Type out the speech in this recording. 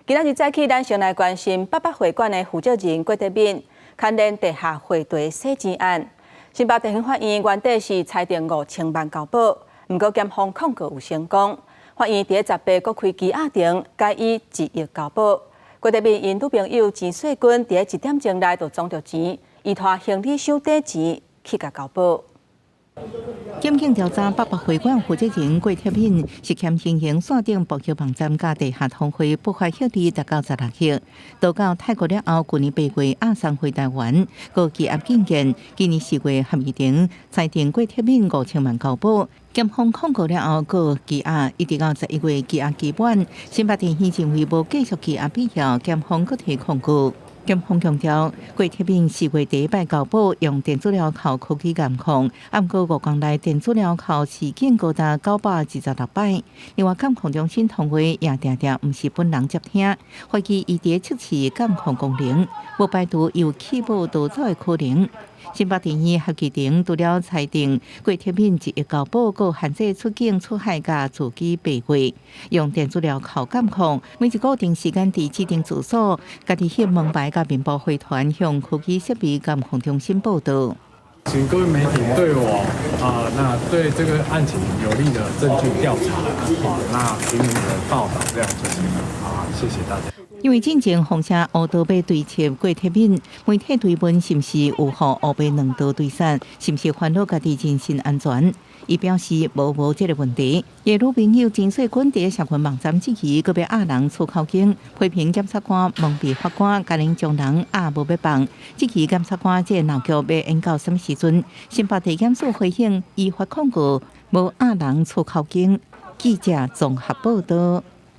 今仔日早起，咱先来关心八八会馆的负责人郭德敏牵连地下会地洗钱案。新北地方法院原底是裁定5000万交保，不过检方控告有成功。法院伫18搁开羁押庭，改以1亿交保。郭德敏因女朋友钱世军伫1点钟内就装着钱，依托行李箱底钱去甲交保。 检警调查八八会馆负责人郭铁敏涉嫌行刑线顶报销网站甲地下通汇不法获利达到16亿，到到泰国了后，去年8月押送回台湾，过羁押禁见，今年4月合议庭裁定郭铁敏5000万交保。检方控告了后，过羁押一直到11月羁押期满，新北地县认为无继续羁押必要，检方搁提控告。 检方强调，郭铁敏4月第一摆交保用电子镣铐科技监控，暗过5天内电子镣铐事件高达926摆。另外，监控中心通话也常常毋是本人接听，怀疑伊伫测试监控功能，无排除有弃保逃走的可能。 新北地院合议庭除了裁定郭铁敏1亿交保，搁限制出境出海甲自己8月，用电子镣铐监控，每一固定时间伫指定住所，家己翕门牌甲面部回传向科技设备监控中心报道。 请各位媒体对我那对这个案情有利的证据调查那凭你们的报道，这样就行了谢谢大家。 因为进前红车乌道被对切郭铁敏，媒体追问是毋是有互乌白两道对杀，是毋是烦恼家己人身安全？伊表示无这个问题。伊女朋友钱世军伫社群网站质疑，个别压人出口境，批评检察官蒙蔽法官，家人将人压无要放。质疑检察官这闹剧要演到什么时阵？新北地检署回应依法控告，无压人出口境。记者综合报道。